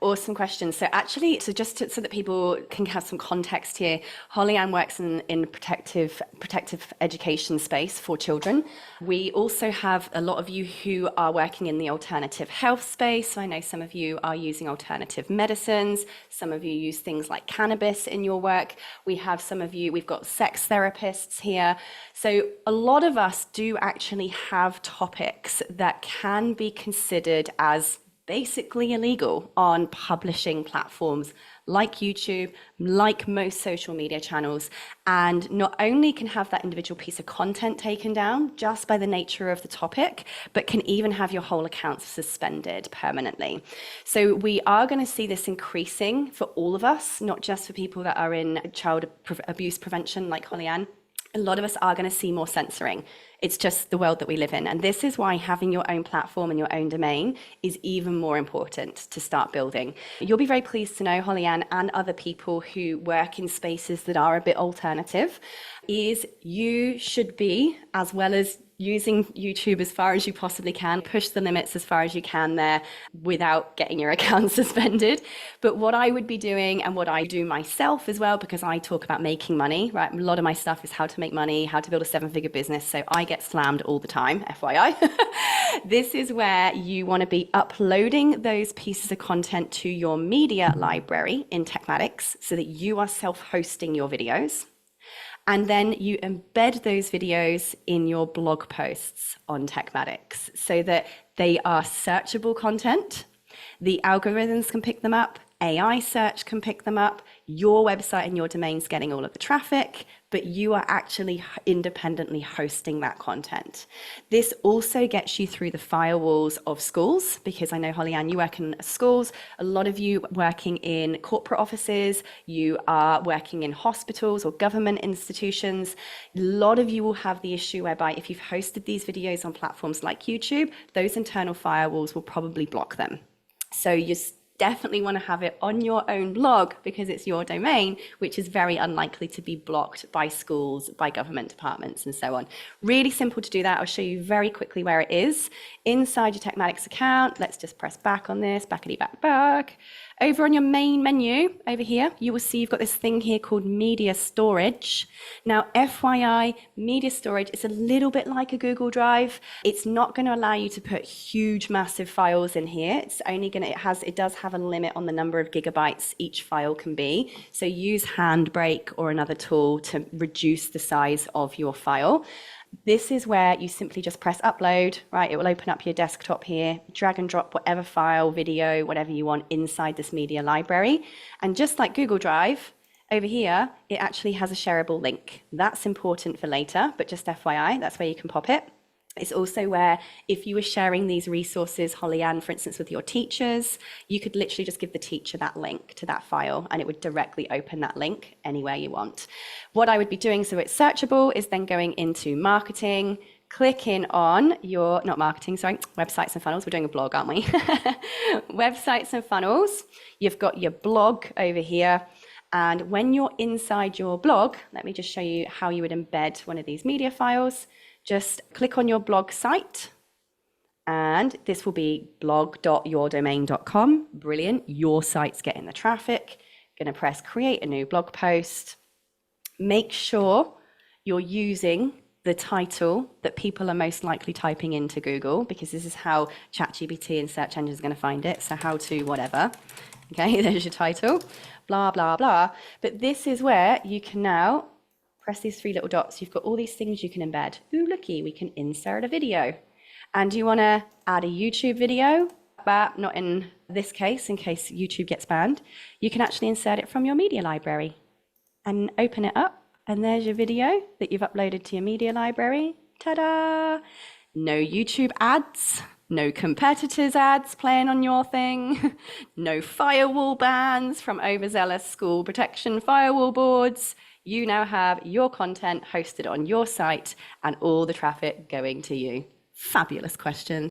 Awesome question. So actually, so that people can have some context here, Holly Ann works in protective education space for children. We also have a lot of you who are working in the alternative health space. So I know some of you are using alternative medicines. Some of you use things like cannabis in your work. We have some of you, we've got sex therapists here. So a lot of us do actually have topics that can be considered as basically illegal on publishing platforms like YouTube, like most social media channels, and not only can have that individual piece of content taken down just by the nature of the topic, but can even have your whole account suspended permanently. So we are going to see this increasing for all of us, not just for people that are in child abuse prevention like Holly Ann. A lot of us are going to see more censoring. It's just the world that we live in. And this is why having your own platform and your own domain is even more important to start building. You'll be very pleased to know, Holly Ann, and other people who work in spaces that are a bit alternative, is you should be, as well as using YouTube as far as you possibly can, push the limits as far as you can there without getting your account suspended. But what I would be doing, and what I do myself as well, because I talk about making money, right? A lot of my stuff is how to make money, how to build a 7-figure business. So I get slammed all the time, FYI. This is where you want to be uploading those pieces of content to your media library in Tekmatix so that you are self-hosting your videos. And then you embed those videos in your blog posts on Tekmatix so that they are searchable content. The algorithms can pick them up. AI search can pick them up. Your website and your domain's getting all of the traffic, but you are actually independently hosting that content. This also gets you through the firewalls of schools, because I know, Holly Ann, you work in schools. A lot of you working in corporate offices, you are working in hospitals or government institutions. A lot of you will have the issue whereby if you've hosted these videos on platforms like YouTube, those internal firewalls will probably block them. So you definitely want to have it on your own blog because it's your domain, which is very unlikely to be blocked by schools, by government departments, and so on. Really simple to do that. I'll show you very quickly where it is. Inside your Tekmatix account, let's just press back on this, back. Over on your main menu, over here, you will see you've got this thing here called media storage. Now, FYI, media storage is a little bit like a Google Drive. It's not going to allow you to put huge, massive files in here. It's only going to, it does have a limit on the number of gigabytes each file can be. So use Handbrake or another tool to reduce the size of your file. This is where you simply just press upload, right? It will open up your desktop here, drag and drop whatever file, video, whatever you want inside this media library. And just like Google Drive, over here, it actually has a shareable link. That's important for later, but just FYI, that's where you can pop it. It's also where if you were sharing these resources, Holly Ann, for instance, with your teachers, you could literally just give the teacher that link to that file and it would directly open that link anywhere you want. What I would be doing so it's searchable is then going into marketing, clicking on your, not marketing, sorry, websites and funnels. We're doing a blog, aren't we? Websites and funnels. You've got your blog over here. And when you're inside your blog, let me just show you how you would embed one of these media files. Just click on your blog site, and this will be blog.yourdomain.com. Brilliant. Your site's getting the traffic. Going to press create a new blog post. Make sure you're using the title that people are most likely typing into Google, because this is how ChatGPT and search engines are going to find it. So how to whatever. Okay, there's your title, blah, blah, blah. But this is where you can now press these 3 little dots. You've got all these things you can embed. Ooh, looky, we can insert a video. And you want to add a YouTube video, but not in this case, in case YouTube gets banned. You can actually insert it from your media library and open it up. And there's your video that you've uploaded to your media library. Ta-da! No YouTube ads, no competitors ads playing on your thing, no firewall bans from overzealous school protection firewall boards. You now have your content hosted on your site and all the traffic going to you. Fabulous question.